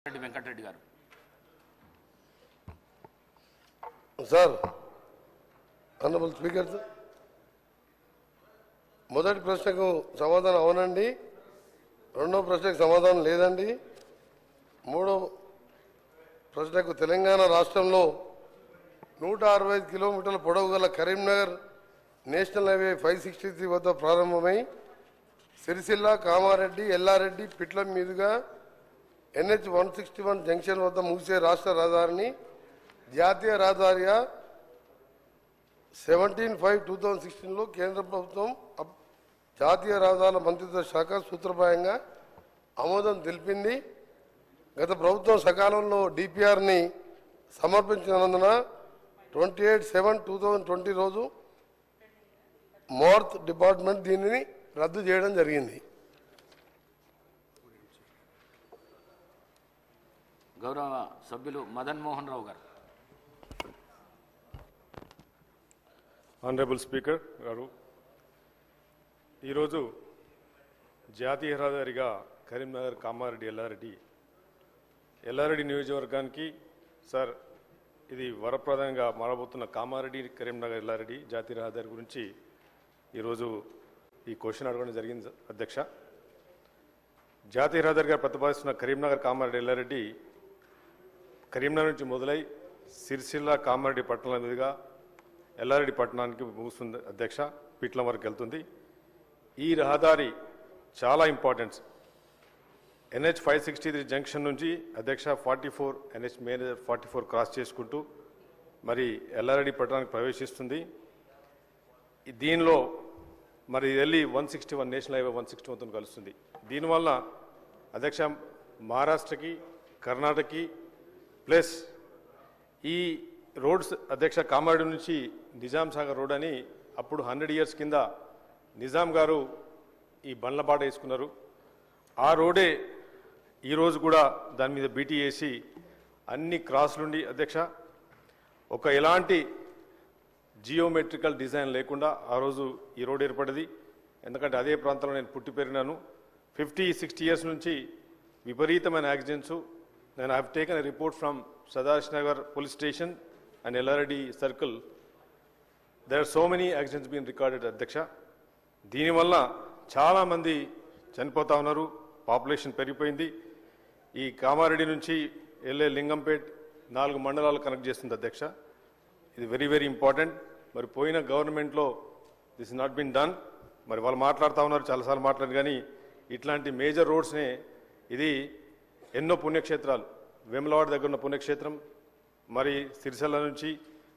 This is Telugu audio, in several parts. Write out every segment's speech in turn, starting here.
వెంకటరెడ్డి గారు. సార్, ఆనరబుల్ స్పీకర్ సార్, మొదటి ప్రశ్నకు సమాధానం అవునండి, రెండో ప్రశ్నకు సమాధానం లేదండి, మూడో ప్రశ్నకు తెలంగాణ రాష్ట్రంలో 165 కిలోమీటర్ల పొడవు గల కరీంనగర్ నేషనల్ హైవే 563 వద్ద ప్రారంభమై సిరిసిల్ల, కామారెడ్డి, ఎల్లారెడ్డి, పిట్లం మీదుగా NH 161 జంక్షన్ వద్ద ముగిసే రాష్ట్ర రహదారిని జాతీయ రహదారిగా 17/5/2016లో కేంద్ర ప్రభుత్వం జాతీయ రహదారుల మంత్రిత్వ శాఖ సూత్రప్రాయంగా ఆమోదం తెలిపింది. గత ప్రభుత్వం సకాలంలో DPRని సమర్పించినందున 28/7/2020 రోజు మార్త్ డిపార్ట్మెంట్ దీనిని రద్దు చేయడం జరిగింది. గౌరవ సభ్యులు మదన్ మోహన్ రావు గారు. ఆనరబుల్ స్పీకర్ గారు, ఈరోజు జాతీయ రహదారిగా కరీంనగర్, కామారెడ్డి, ఎల్లారెడ్డి నియోజకవర్గానికి సార్ ఇది వరప్రదంగా మారబోతున్న కామారెడ్డి, కరీంనగర్, ఎల్లారెడ్డి జాతీయ రహదారి గురించి ఈరోజు ఈ క్వశ్చన్ అడగడం జరిగింది అధ్యక్ష. జాతీయ రహదారిగా ప్రతిపాదిస్తున్న కరీంనగర్, కామారెడ్డి, ఎల్లారెడ్డి కరీంనగర్ నుంచి మొదలై సిరిసిల్ల, కామారెడ్డి పట్టణాల మీదుగా ఎల్లారెడ్డి పట్టణానికి ముగుస్తుంది అధ్యక్ష, పీట్లం వరకు వెళ్తుంది. ఈ రహదారి చాలా ఇంపార్టెంట్. NH 563 జంక్షన్ నుంచి అధ్యక్ష 44 NH మెయిన్ 44 క్రాస్ చేసుకుంటూ మరి ఎల్లారెడ్డి పట్టణానికి ప్రవేశిస్తుంది. దీనిలో మరి వెళ్ళి 161 నేషనల్ హైవే 161తో కలుస్తుంది. దీనివల్ల అధ్యక్ష మహారాష్ట్రకి, కర్ణాటకకి ప్లస్ ఈ రోడ్స్ అధ్యక్ష కామారెడ్డి నుంచి నిజాం సాగర్ రోడ్ అని అప్పుడు 100 ఇయర్స్ కింద నిజాం గారు ఈ బండ్లబాట వేసుకున్నారు. ఆ రోడే ఈరోజు కూడా దాని మీద బీటీ వేసి అన్ని క్రాస్లుండి అధ్యక్ష ఒక ఎలాంటి జియోమెట్రికల్ డిజైన్ లేకుండా ఆ రోజు ఈ రోడ్ ఏర్పడింది. ఎందుకంటే అదే ప్రాంతంలో నేను పుట్టి పెరిగినాను. 50-60 ఇయర్స్ నుంచి విపరీతమైన యాక్సిడెంట్స్. నేను have taken a report from Sadashiv Nagar police station and Yellareddy circle. There are so many accidents been recorded అధ్యక్ష. దీనివల్ల చాలామంది చనిపోతా ఉన్నారు. పాపులేషన్ పెరిగిపోయింది. ఈ కామారెడ్డి నుంచి వెళ్ళే లింగంపేట్ 4 మండలాలు కనెక్ట్ చేస్తుంది అధ్యక్ష. ఇది వెరీ వెరీ ఇంపార్టెంట్. మరి పోయిన గవర్నమెంట్లో దిస్ నాట్ బీన్ డన్. మరి వాళ్ళు మాట్లాడుతూ ఉన్నారు, చాలాసార్లు మాట్లాడారు, కానీ ఇట్లాంటి మేజర్ రోడ్స్నే ఇది ఎన్నో పుణ్యక్షేత్రాలు, వేములవాడ దగ్గర ఉన్న పుణ్యక్షేత్రం, మరి సిరిసిల్ల నుంచి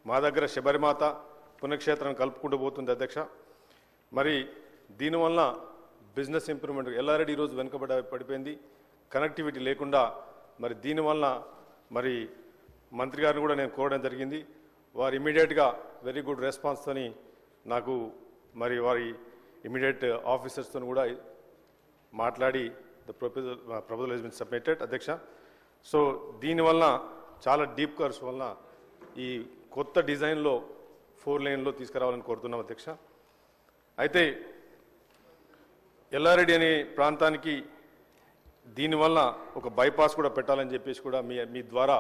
మా దగ్గర శబరిమాత పుణ్యక్షేత్రం కలుపుకుంటూ పోతుంది అధ్యక్ష. మరి దీనివల్ల బిజినెస్ ఇంప్రూవ్మెంట్ ఎల్లారెడ్డి ఈరోజు పడిపోయింది, కనెక్టివిటీ లేకుండా. మరి దీనివల్ల మరి మంత్రి గారిని కూడా నేను కోరడం జరిగింది. వారు ఇమీడియట్గా వెరీ గుడ్ రెస్పాన్స్తోని నాకు మరి వారి ఇమీడియట్ ఆఫీసర్స్తో కూడా మాట్లాడి the proposal has been submitted అధ్యక్ష. సో దీనివల్ల చాలా డీప్ కర్వ్స్ వల్ల ఈ కొత్త డిజైన్లో 4 లేన్లో తీసుకురావాలని కోరుతున్నాం అధ్యక్ష. అయితే ఎల్లారెడ్డి అనే ప్రాంతానికి దీనివల్ల ఒక బైపాస్ కూడా పెట్టాలని చెప్పేసి కూడా మీ ద్వారా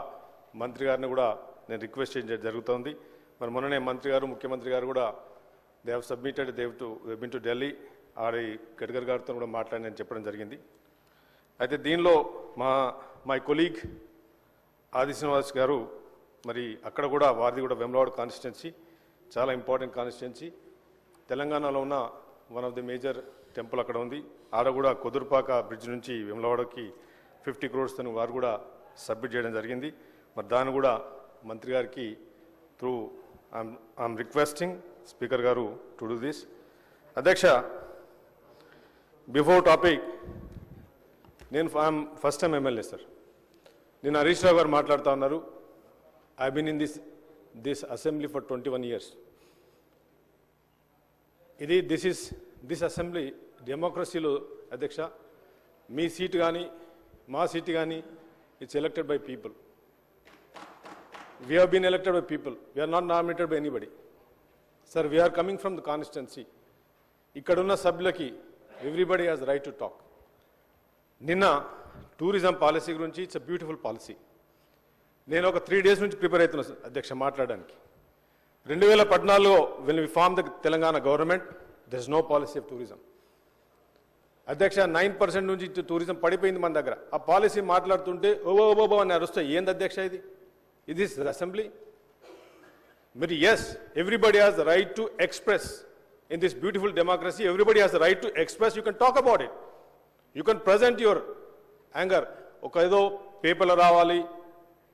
మంత్రి గారిని కూడా నేను రిక్వెస్ట్ చేయడం జరుగుతుంది. మరి మొన్ననే మంత్రి గారు, ముఖ్యమంత్రి గారు కూడా they have submitted, they been to Delhi, ఆడి గడ్కరీ గారితో కూడా మాట్లాడి నేను చెప్పడం జరిగింది. అయితే దీనిలో మై కొలీగ్ ఆది శ్రీనివాస్ గారు మరి అక్కడ కూడా వారిది కూడా వేములవాడ కాన్స్టిట్యున్సీ చాలా ఇంపార్టెంట్ కాన్స్టిట్యున్సీ. తెలంగాణలో ఉన్న one of the major temple అక్కడ ఉంది. ఆడ కూడా కొదురుపాక బ్రిడ్జ్ నుంచి వేములవాడకి 50 crores తను వారు కూడా సబ్మిట్ చేయడం జరిగింది. మరి దాన్ని కూడా మంత్రి గారికి త్రూ ఐఎమ్ రిక్వెస్టింగ్ స్పీకర్ గారు టు డూ దిస్ అధ్యక్ష. బిఫోర్ టాపిక్, నేను ఫస్ట్ టైం ఎమ్మెల్యే సార్. నేను హరీష్ రావు గారు మాట్లాడుతూ ఉన్నారు. I been in this assembly for 21 years. This assembly డెమోక్రసీలో అధ్యక్ష మీ సీటు కానీ మా సీటు కానీ it's elected by people. We have been elected by people. We're not nominated by anybody. Sir, we're coming from the constituency. ఇక్కడున్న సభ్యులకి everybody has right to talk. నిన్న టూరిజం పాలసీ గురించి ఇట్స్ అ బ్యూటిఫుల్ పాలసీ. నేను ఒక 3 days నుంచి ప్రిపేర్ అవుతున్నా అధ్యక్ష మాట్లాడడానికి. 2014లో when we formed the Telangana government there is no policy of tourism. అధ్యక్ష 9% నుంచి టూరిజం పడిపోయింది మన దగ్గర. ఆ పాలసీ మాట్లాడుతుంటే ఓబో అని అరుస్తాయి. ఏంది అధ్యక్ష ఇది? ఇది అసెంబ్లీ? మరి yes, everybody has the right to express in this beautiful democracy. Everybody has the right to express. You can talk about it, you can present your anger. ఒక ఏదో పేపర్లో రావాలి,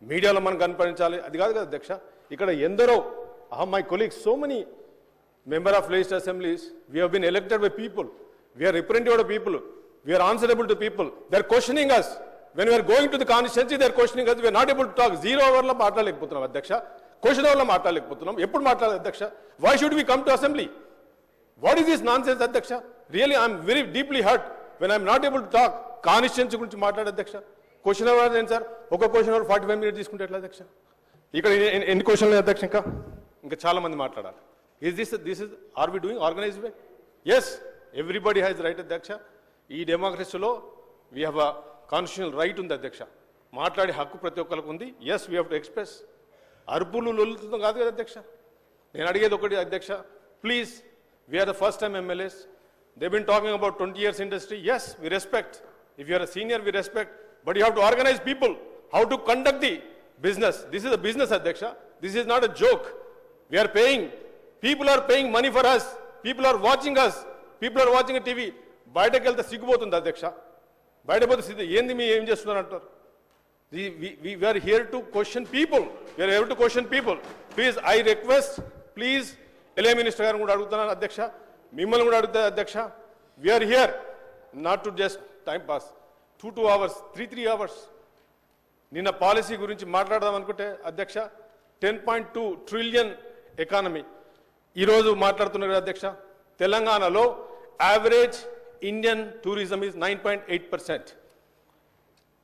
మీడియాలో మనం కనిపించాలి, అది కాదు కదా అధ్యక్ష. ఇక్కడ ఎందరో my colleagues, so many member of legislative assemblies, we have been elected by people, we are representative of people, we are answerable to people. They are questioning us when we are going to the constituency. They are questioning us. We are not able to talk. 0 hour lo మాట్లాడలేకపోతున్నాం అధ్యక్ష. క్వశ్చన్ అవర్ లో మాట్లాడలేకపోతున్నాం. ఎప్పుడు మాట్లాడాలి అధ్యక్ష? why should we come to assembly? what is this nonsense అధ్యక్ష? really I am very deeply hurt when I am not able to talk. Constituency గురించి మాట్లాడే అధ్యక్ష. క్వశ్చన్ అవర్ ఏంటి సార్? ఒక క్వశ్చన్ అవర్ 45 minutes తీసుకుంటే ఎట్లా అధ్యక్ష? ఇక్కడ ఎన్ని క్వశ్చన్లు అధ్యక్ష? ఇంకా చాలా మంది మాట్లాడాలి. Are we doing organized way? Yes, everybody has the right అధ్యక్ష. ఈ డెమోక్రసీలో we have a constitutional right ఉంది అధ్యక్ష. మాట్లాడే హక్కు ప్రతి ఒక్కరికి ఉంది. yes, we have to express. అరుపులు లొల్లుతుందో కాదు కదా అధ్యక్ష. నేను అడిగేది ఒకటి అధ్యక్ష, please, we are the first time MLAs. they've been talking about 20 years industry. yes, we respect. if you are a senior, we respect, but you have to organize people how to conduct the business. This is a business అధ్యక్ష. this is not a joke. we are paying. People are paying money for us. People are watching us. People are watching a TV. బయటకు వెళ్తే సిగ్గుపోతుంది అధ్యక్ష. బయట పోతే సిద్ధి ఏంది మీ ఏం చేస్తున్నారు అంటారు. We are here to question people. We are here to question people. Please, I request, please, LA Minister గారు కూడా అడుగుతున్నాను అధ్యక్ష, మిమ్మల్ని కూడా అడుగుతా అధ్యక్ష. We are here not to just time pass. 2 hours, 3 hours. నిన్న పాలసీ గురించి మాట్లాడదాం అనుకుంటే అధ్యక్ష 10.2 trillion ఎకానమీ. ఈరోజు మాట్లాడుతున్నారు అధ్యక్ష, తెలంగాణలో యావరేజ్ ఇండియన్ టూరిజం ఈజ్ 9.8%.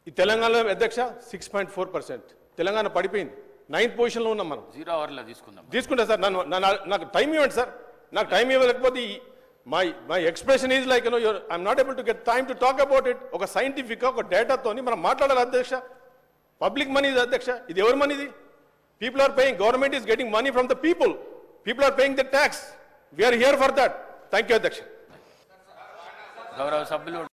ఈ తెలంగాణలో అధ్యక్ష 6.4%. తెలంగాణ పడిపోయింది. 9th పొజిషన్లో ఉన్నాం మనం. 0 hourలో తీసుకుంటా సార్. నాకు టైం ఇవ్వండి సార్. నాకు టైం ఇవ్వలేకపోతే my expression is like I'm not able to get time to talk about it. ఒక సైంటిఫిక్ ఒక డేటాతోని మనం మాట్లాడాలి అధ్యక్ష. పబ్లిక్ మనీ ఇది అధ్యక్ష. ఇది ఎవరి మనీ ఇది? People are paying. Government is getting money from the people. People are paying the tax. We are here for that. Thank you, Adhyaksh. గౌరవ సభ్యులు